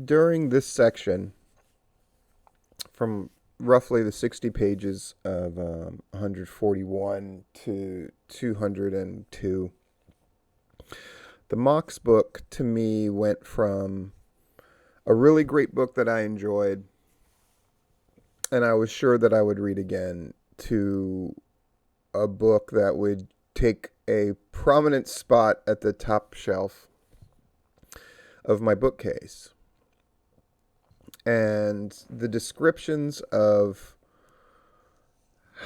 During this section, from roughly the 60 pages of 141 to 202, the Mox book to me went from a really great book that I enjoyed and I was sure that I would read again to a book that would take a prominent spot at the top shelf of my bookcase. And the descriptions of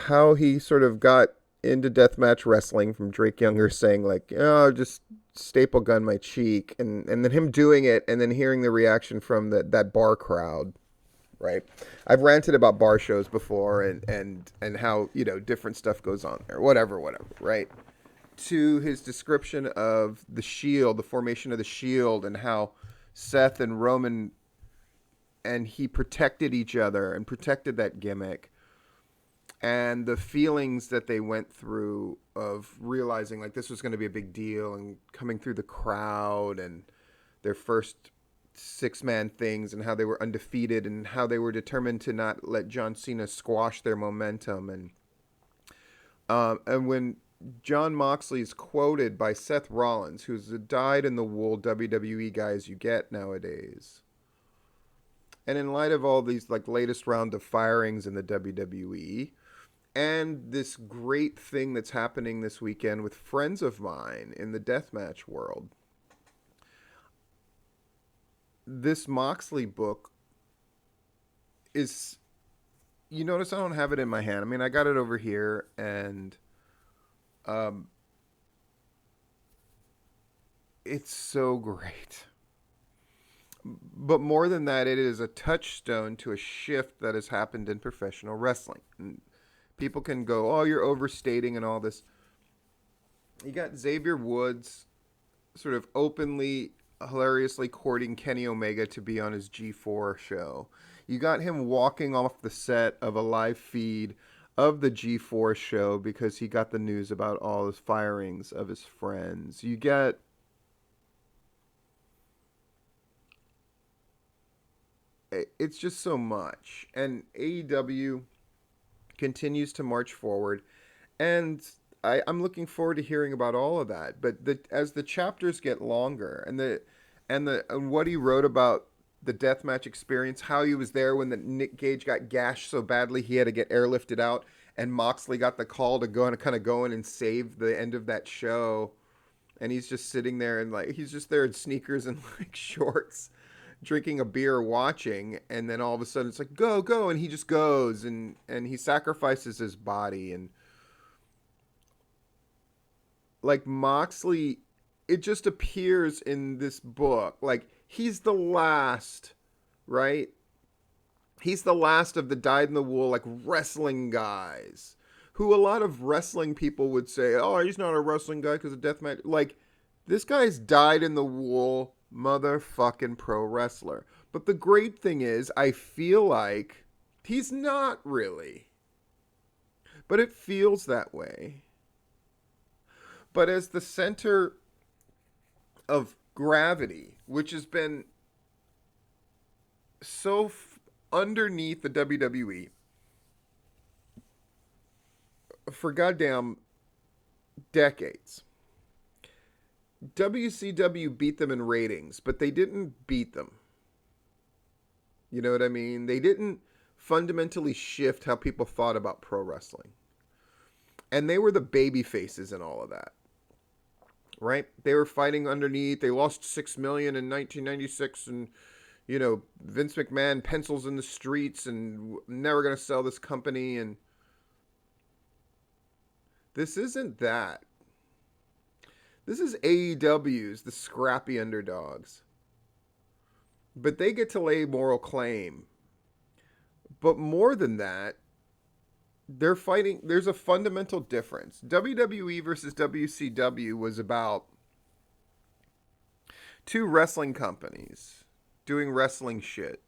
how he sort of got into deathmatch wrestling, from Drake Younger saying like, "Oh, just staple gun my cheek," and then him doing it, and then hearing the reaction from that bar crowd. Right, I've ranted about bar shows before, and how different stuff goes on there. Whatever. Right. To his description of the Shield, the formation of the Shield, and how Seth and Roman and he protected each other and protected that gimmick, and the feelings that they went through of realizing like this was going to be a big deal and coming through the crowd and their first six-man things and how they were undefeated and how they were determined to not let John Cena squash their momentum. And when Jon Moxley is quoted by Seth Rollins, who's a dyed-in-the-wool WWE guy as you get nowadays, and in light of all these like latest round of firings in the WWE, and this great thing that's happening this weekend with friends of mine in the deathmatch world, this Moxley book is, you notice I don't have it in my hand. I mean, I got it over here, and um, it's so great. But more than that, it is a touchstone to a shift that has happened in professional wrestling. And people can go, "Oh, you're overstating," and all this. You got Xavier Woods sort of openly, hilariously courting Kenny Omega to be on his G4 show. You got him walking off the set of a live feed of the G4 show because he got the news about all his firings of his friends. You get it's just so much. And AEW continues to march forward. And I'm looking forward to hearing about all of that. But as the chapters get longer, and what he wrote about the deathmatch experience, how he was there when the Nick Gage got gashed so badly he had to get airlifted out, and Moxley got the call to go and kind of go in and save the end of that show, and he's just sitting there and like he's just there in sneakers and like shorts, drinking a beer, watching, and then all of a sudden it's like go, and he just goes and he sacrifices his body. And like Moxley, it just appears in this book like he's the last, right? He's the last of the dyed in the wool like wrestling guys, who a lot of wrestling people would say, "Oh, he's not a wrestling guy because of deathmatch." Like this guy's dyed in the wool motherfucking pro wrestler. But the great thing is, I feel like he's not really, but it feels that way. But as the center of gravity, which has been so underneath the WWE for goddamn decades. WCW beat them in ratings, but they didn't beat them. You know what I mean? They didn't fundamentally shift how people thought about pro wrestling. And they were the baby faces in all of that. Right? They were fighting underneath. They lost 6 million in 1996, and Vince McMahon pencils in the streets and never going to sell this company. And this isn't that. This is AEW's the scrappy underdogs. But they get to lay moral claim. But more than that, they're fighting. There's a fundamental difference. WWE versus WCW was about two wrestling companies doing wrestling shit,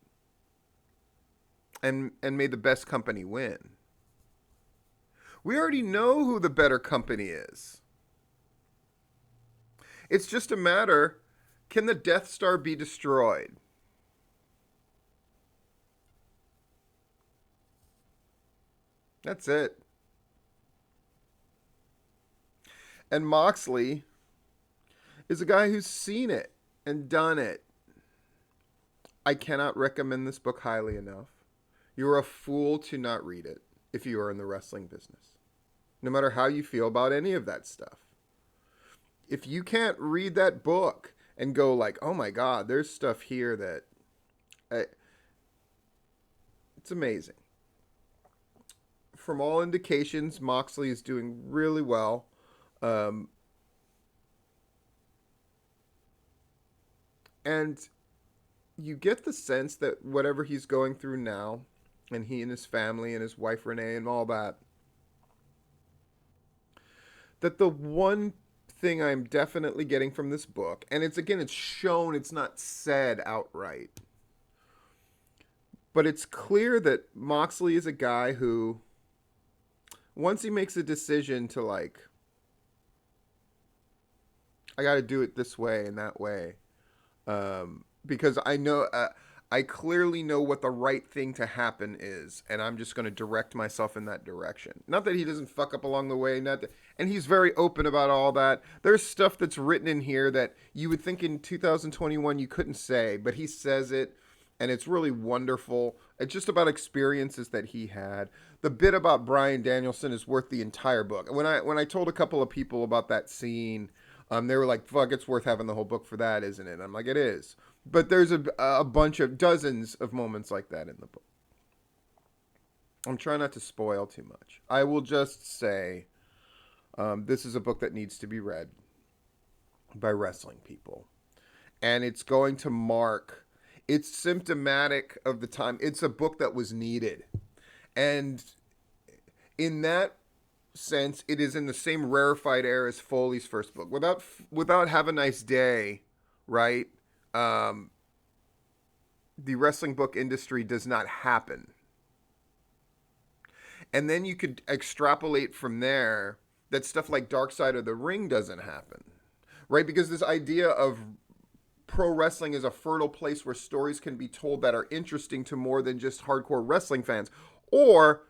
and made the best company win. We already know who the better company is. It's just a matter, can the Death Star be destroyed? That's it. And Moxley is a guy who's seen it and done it. I cannot recommend this book highly enough. You're a fool to not read it if you are in the wrestling business, no matter how you feel about any of that stuff. If you can't read that book and go like, oh my God, there's stuff here that it's amazing. From all indications, Moxley is doing really well. Um, and you get the sense that whatever he's going through now, and he and his family and his wife Renee and all that, that the one thing I'm definitely getting from this book, and it's shown, it's not said outright, but it's clear that Moxley is a guy who, once he makes a decision to like, I got to do it this way and that way, because I clearly know what the right thing to happen is, and I'm just going to direct myself in that direction. Not that he doesn't fuck up along the way, and he's very open about all that. There's stuff that's written in here that you would think in 2021 you couldn't say, but he says it, and it's really wonderful. It's just about experiences that he had. The bit about Bryan Danielson is worth the entire book. When I told a couple of people about that scene, they were like, "Fuck, it's worth having the whole book for that, isn't it?" I'm like, "It is." But there's a bunch of dozens of moments like that in the book. I'm trying not to spoil too much. I will just say this is a book that needs to be read by wrestling people. And it's going to mark, it's symptomatic of the time. It's a book that was needed. And in that sense, it is in the same rarefied air as Foley's first book. Without Have a Nice Day, right? The wrestling book industry does not happen. And then you could extrapolate from there that stuff like Dark Side of the Ring doesn't happen, right? Because this idea of pro wrestling is a fertile place where stories can be told that are interesting to more than just hardcore wrestling fans, or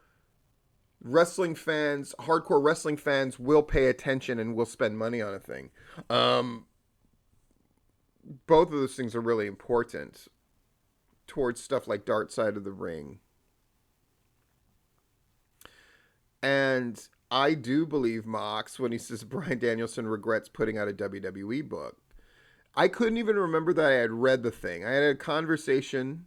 wrestling fans, hardcore wrestling fans will pay attention and will spend money on a thing. Both of those things are really important towards stuff like Dark Side of the Ring. And I do believe Mox when he says Bryan Danielson regrets putting out a WWE book. I couldn't even remember that I had read the thing. I had a conversation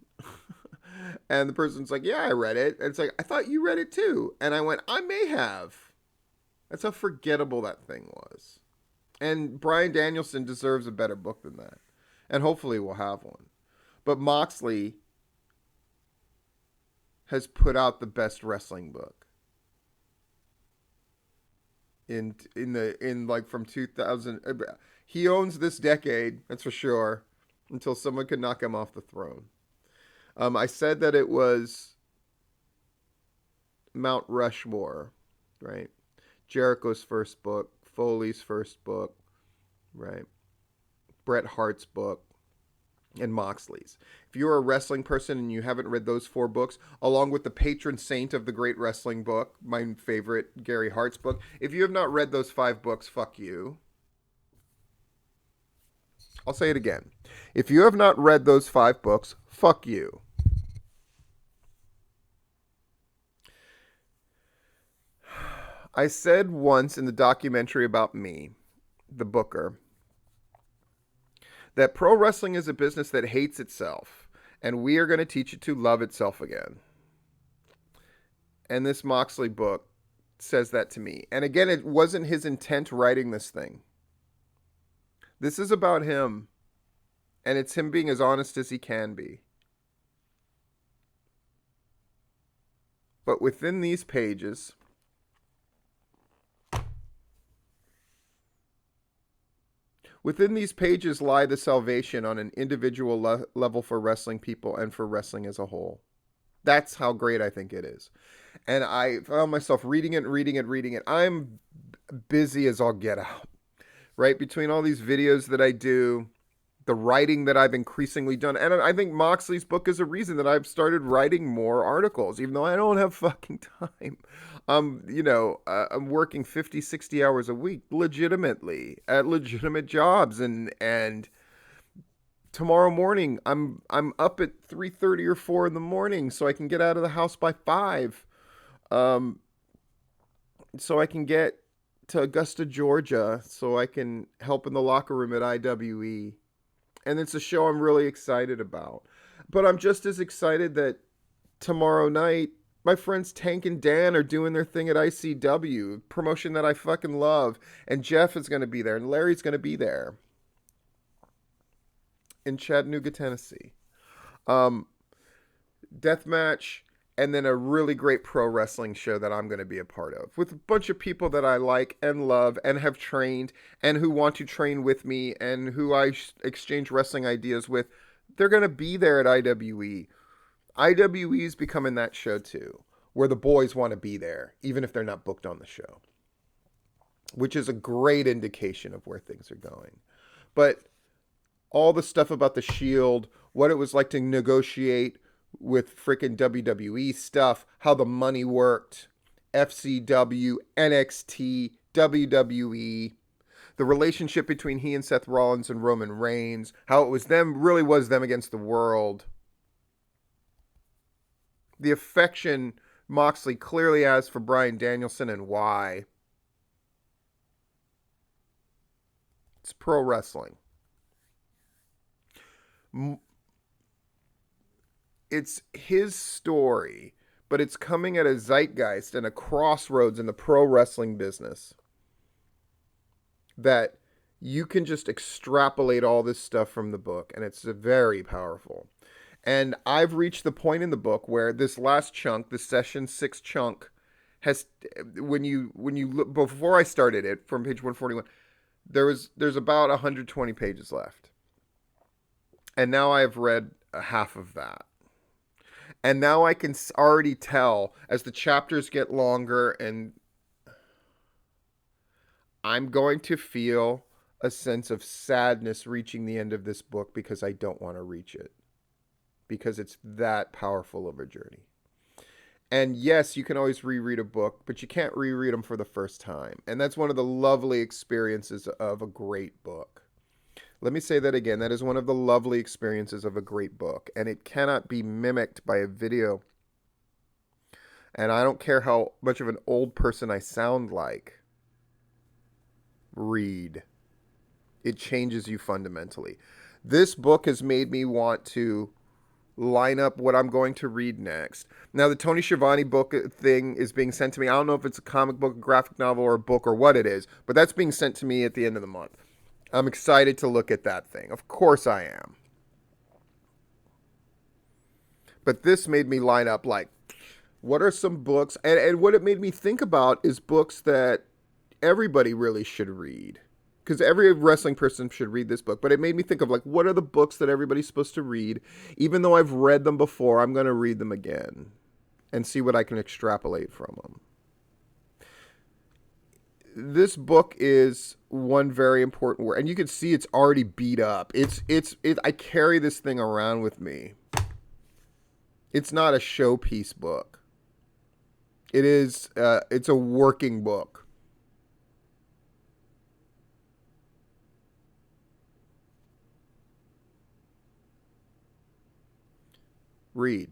and the person's like, "Yeah, I read it." And it's like, "I thought you read it too." And I went, "I may have." That's how forgettable that thing was. And Bryan Danielson deserves a better book than that. And hopefully we'll have one. But Moxley has put out the best wrestling book. In like from 2000, he owns this decade, that's for sure, until someone could knock him off the throne. I said that it was Mount Rushmore, right? Jericho's first book, Foley's first book, right? Bret Hart's book, and Moxley's. If you're a wrestling person and you haven't read those 4 books, along with the patron saint of the great wrestling book, my favorite, Gary Hart's book, if you have not read those 5 books, fuck you. I'll say it again. If you have not read those 5 books, fuck you. I said once in the documentary about me, the booker, that pro wrestling is a business that hates itself, and we are going to teach it to love itself again. And this Moxley book says that to me. And again, it wasn't his intent writing this thing. This is about him, and it's him being as honest as he can be. But within these pages, lie the salvation on an individual level for wrestling people and for wrestling as a whole. That's how great I think it is. And I found myself reading it. I'm busy as all get out, right? Between all these videos that I do, the writing that I've increasingly done. And I think Moxley's book is a reason that I've started writing more articles, even though I don't have fucking time. I'm working 50, 60 hours a week legitimately at legitimate jobs. And tomorrow morning, I'm up at 3:30 or 4 in the morning so I can get out of the house by 5. Um, so I can get to Augusta, Georgia, so I can help in the locker room at IWE. And it's a show I'm really excited about. But I'm just as excited that tomorrow night, my friends Tank and Dan are doing their thing at ICW, promotion that I fucking love. And Jeff is going to be there, and Larry's going to be there in Chattanooga, Tennessee. Deathmatch, and then a really great pro wrestling show that I'm going to be a part of with a bunch of people that I like and love and have trained and who want to train with me and who I exchange wrestling ideas with. They're going to be there at IWE. IWE is becoming that show too, where the boys want to be there, even if they're not booked on the show, which is a great indication of where things are going. But all the stuff about the Shield, what it was like to negotiate with freaking WWE stuff, how the money worked, FCW, NXT, WWE, the relationship between he and Seth Rollins and Roman Reigns, how it was them, really was them against the world. The affection Moxley clearly has for Bryan Danielson and why. It's pro wrestling. It's his story, but it's coming at a zeitgeist and a crossroads in the pro wrestling business that you can just extrapolate all this stuff from the book, and it's very powerful. And I've reached the point in the book where this last chunk, the session 6 chunk, has, when you look, before I started it from page 141, there's about 120 pages left, and now I have read half of that. And now I can already tell as the chapters get longer, and I'm going to feel a sense of sadness reaching the end of this book because I don't want to reach it. Because it's that powerful of a journey. And yes, you can always reread a book, but you can't reread them for the first time. And that's one of the lovely experiences of a great book. Let me say that again. That is one of the lovely experiences of a great book, and it cannot be mimicked by a video. And I don't care how much of an old person I sound like. Read. It changes you fundamentally. This book has made me want to line up what I'm going to read next. Now, the Tony Schiavone book thing is being sent to me. I don't know if it's a comic book, a graphic novel, or a book, or what it is, but that's being sent to me at the end of the month. I'm excited to look at that thing. Of course I am. But this made me line up like, what are some books? And what it made me think about is books that everybody really should read. Because every wrestling person should read this book. But it made me think of like, what are the books that everybody's supposed to read? Even though I've read them before, I'm going to read them again and see what I can extrapolate from them. This book is one very important word, and you can see it's already beat up. I carry this thing around with me. It's not a showpiece book. It's a working book. Read.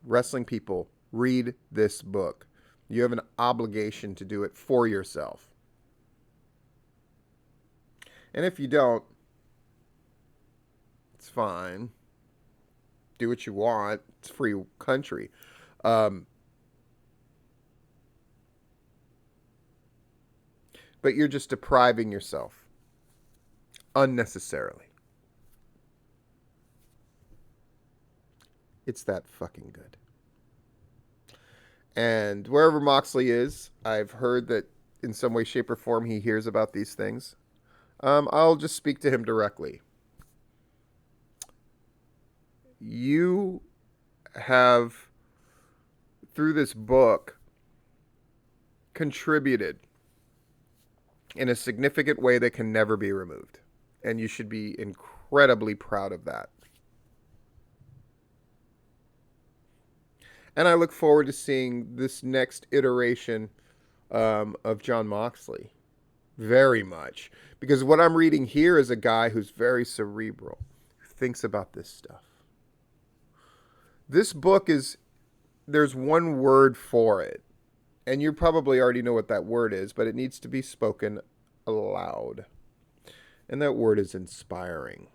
Wrestling people, read this book. You have an obligation to do it for yourself. And if you don't, it's fine. Do what you want. It's a free country. But you're just depriving yourself unnecessarily. It's that fucking good. And wherever Moxley is, I've heard that in some way, shape, or form he hears about these things. I'll just speak to him directly. You have, through this book, contributed in a significant way that can never be removed. And you should be incredibly proud of that. And I look forward to seeing this next iteration of Jon Moxley. Very much. Because what I'm reading here is a guy who's very cerebral, who thinks about this stuff. This book is, there's one word for it. And you probably already know what that word is, but it needs to be spoken aloud. And that word is inspiring.